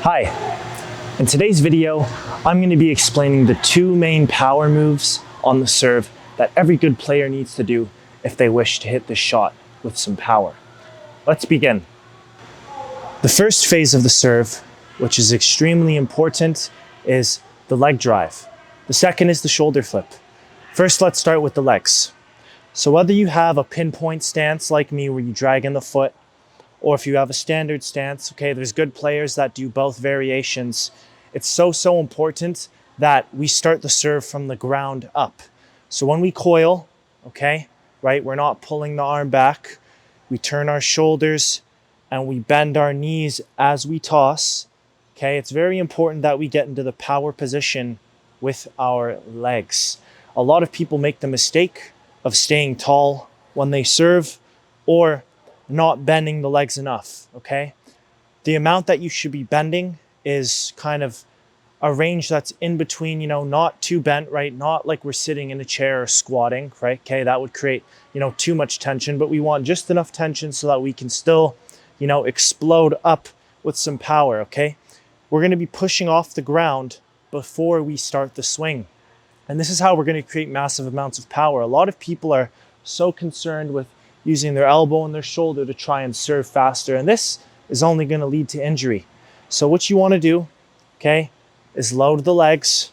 Hi, in today's video, I'm going to be explaining the two main power moves on the serve that every good player needs to do if they wish to hit the shot with some power. Let's begin. The first phase of the serve, which is extremely important, is the leg drive. The second is the shoulder flip. First, let's start with the legs. So whether you have a pinpoint stance like me where you drag in the foot, or if you have a standard stance, okay, there's good players that do both variations. It's so important that we start the serve from the ground up. So when we coil, okay, right, we're not pulling the arm back. We turn our shoulders and we bend our knees as we toss. Okay, it's very important that we get into the power position with our legs. A lot of people make the mistake of staying tall when they serve or not bending the legs enough, okay? The amount that you should be bending is kind of a range that's in between, not too bent, right? Not like we're sitting in a chair or squatting, right? Okay, that would create, too much tension, but we want just enough tension so that we can still, explode up with some power, okay? We're going to be pushing off the ground before we start the swing. And this is how we're going to create massive amounts of power. A lot of people are so concerned with using their elbow and their shoulder to try and serve faster. And this is only going to lead to injury. So what you want to do, okay, is load the legs.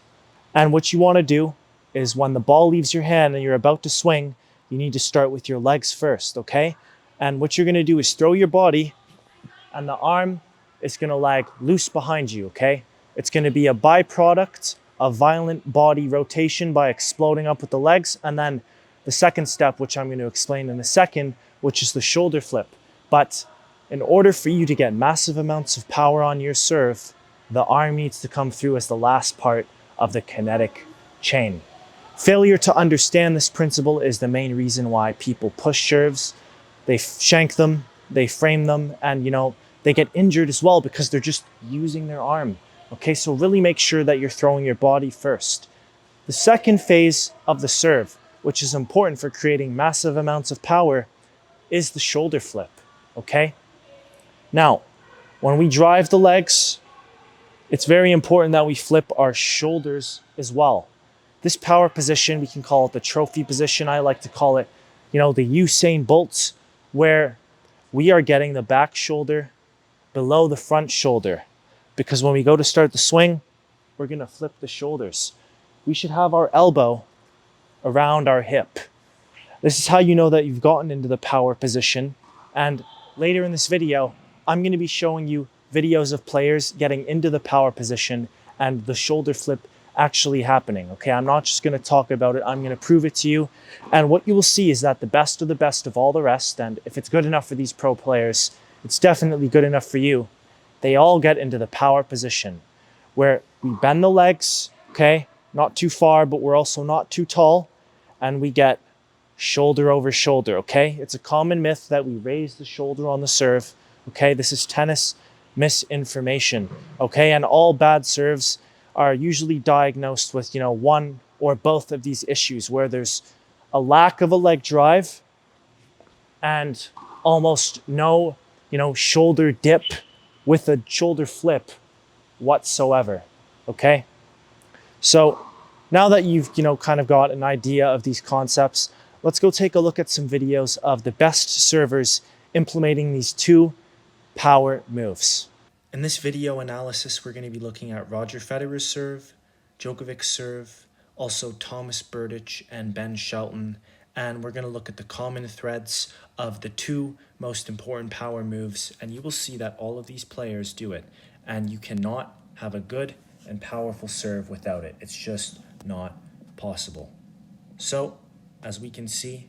And what you want to do is when the ball leaves your hand and you're about to swing, you need to start with your legs first, okay? And what you're going to do is throw your body and the arm is going to lag loose behind you, okay? It's going to be a byproduct of violent body rotation by exploding up with the legs, and then the second step, which I'm going to explain in a second, which is the shoulder flip. But in order for you to get massive amounts of power on your serve, the arm needs to come through as the last part of the kinetic chain. Failure to understand this principle is the main reason why people push serves. They shank them, they frame them, and they get injured as well because they're just using their arm. Okay, so really make sure that you're throwing your body first. The second phase of the serve, which is important for creating massive amounts of power, is the shoulder flip, okay? Now, when we drive the legs, it's very important that we flip our shoulders as well. This power position, we can call it the trophy position. I like to call it, the Usain Bolt, where we are getting the back shoulder below the front shoulder. Because when we go to start the swing, we're going to flip the shoulders. We should have our elbow around our hip. This is how you know that you've gotten into the power position. And later in this video, I'm going to be showing you videos of players getting into the power position and the shoulder flip actually happening. Okay, I'm not just going to talk about it. I'm going to prove it to you. And what you will see is that the best of all the rest, and if it's good enough for these pro players, it's definitely good enough for you. They all get into the power position where we bend the legs, okay? Not too far, but we're also not too tall. And we get shoulder over shoulder, okay? It's a common myth that we raise the shoulder on the serve, okay? This is tennis misinformation, okay? And all bad serves are usually diagnosed with, one or both of these issues where there's a lack of a leg drive and almost no, shoulder dip with a shoulder flip whatsoever, okay? So now that you've, kind of got an idea of these concepts, let's go take a look at some videos of the best servers implementing these two power moves. In this video analysis, we're going to be looking at Roger Federer's serve, Djokovic's serve, also Thomas Berdych and Ben Shelton, and we're going to look at the common threads of the two most important power moves, and you will see that all of these players do it, and you cannot have a good and powerful serve without it. It's just not possible. So, as we can see,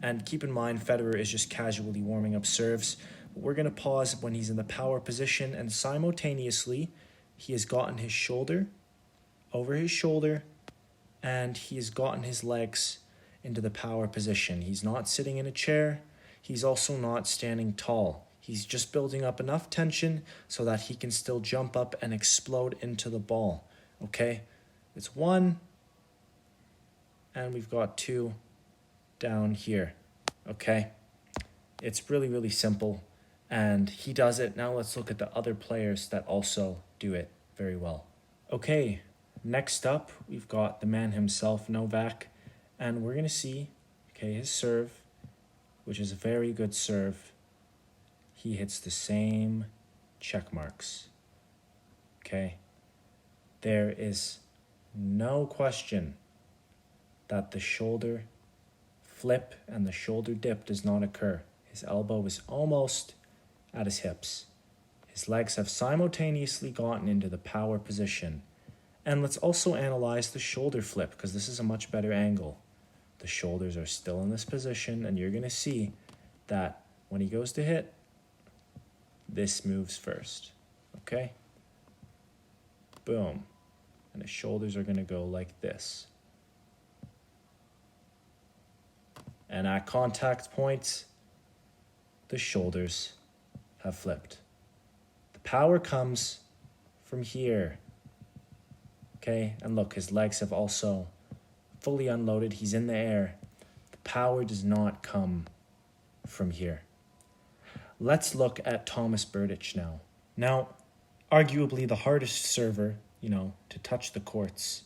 and keep in mind Federer is just casually warming up serves, but we're going to pause when he's in the power position, and simultaneously he has gotten his shoulder over his shoulder and he has gotten his legs into the power position. He's not sitting in a chair. He's also not standing tall. He's just building up enough tension so that he can still jump up and explode into the ball. Okay? It's one, and we've got two down here. Okay? It's really, really simple. And he does it. Now let's look at the other players that also do it very well. Okay, next up, we've got the man himself, Novak. And we're going to see, okay, his serve, which is a very good serve. He hits the same check marks. Okay, there is no question that the shoulder flip and the shoulder dip does not occur. His elbow is almost at his hips. His legs have simultaneously gotten into the power position. And let's also analyze the shoulder flip, because this is a much better angle. The shoulders are still in this position, and you're going to see that when he goes to hit, this moves first. Okay? Boom. And his shoulders are going to go like this. And at contact points, the shoulders have flipped. The power comes from here. Okay, and look, his legs have also fully unloaded. He's in the air. The power does not come from here. Let's look at Tomas Berdych now. Now, arguably the hardest server, to touch the courts,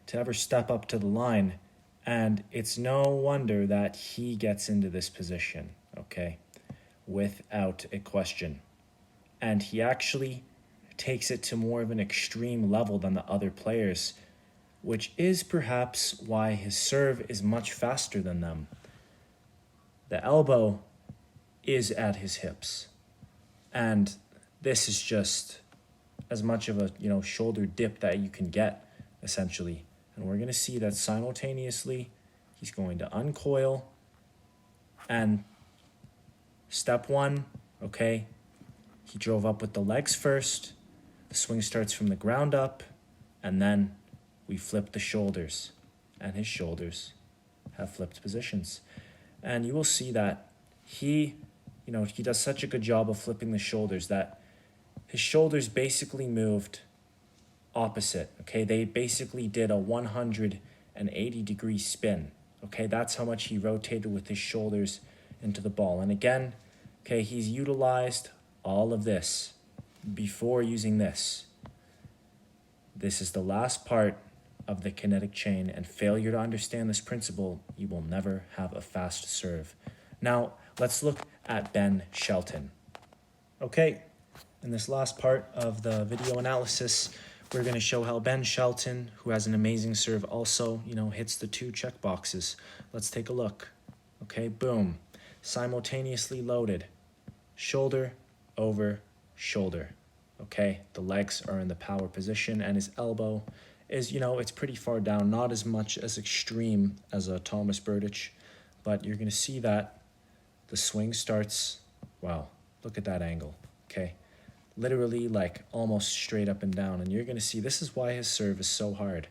to ever step up to the line. And it's no wonder that he gets into this position, okay, without a question. And he actually takes it to more of an extreme level than the other players, which is perhaps why his serve is much faster than them. The elbow is at his hips. And this is just as much of a, shoulder dip that you can get, essentially. And we're going to see that simultaneously, he's going to uncoil. And step one, okay, he drove up with the legs first. The swing starts from the ground up. And then we flip the shoulders. And his shoulders have flipped positions. And you will see that he does such a good job of flipping the shoulders that his shoulders basically moved opposite, okay? They basically did a 180-degree spin, okay? That's how much he rotated with his shoulders into the ball. And again, okay, he's utilized all of this before using this. This is the last part of the kinetic chain, and failure to understand this principle, you will never have a fast serve. Now, let's look at Ben Shelton. Okay, in this last part of the video analysis, we're going to show how Ben Shelton, who has an amazing serve, also, hits the two check boxes. Let's take a look. Okay, boom. Simultaneously loaded. Shoulder over shoulder. Okay, the legs are in the power position, and his elbow is, it's pretty far down, not as much as extreme as a Tomas Berdych, but you're going to see that the swing starts, wow, look at that angle, okay? Literally like almost straight up and down, and you're going to see this is why his serve is so hard,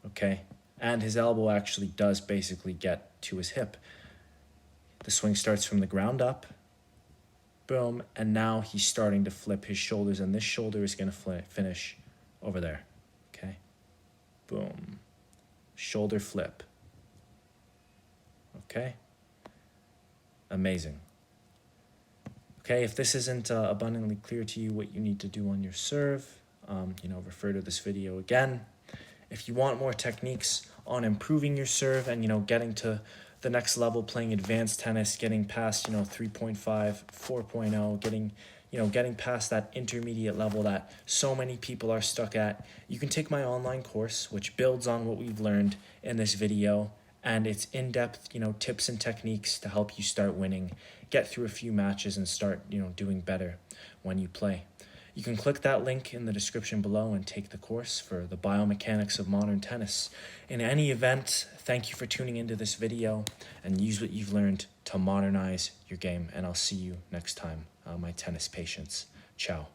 okay? And his elbow actually does basically get to his hip. The swing starts from the ground up, boom, and now he's starting to flip his shoulders, and this shoulder is going to finish over there, okay? Boom. Shoulder flip. Okay? Amazing. Okay, if this isn't abundantly clear to you what you need to do on your serve, refer to this video again. If you want more techniques on improving your serve and, getting to the next level, playing advanced tennis, getting past, 3.5, 4.0, getting past that intermediate level that so many people are stuck at, you can take my online course, which builds on what we've learned in this video, and it's in-depth, tips and techniques to help you start winning, get through a few matches, and start, doing better when you play. You can click that link in the description below and take the course for the biomechanics of modern tennis. In any event, thank you for tuning into this video, and use what you've learned to modernize your game, and I'll see you next time, my tennis patients. Ciao.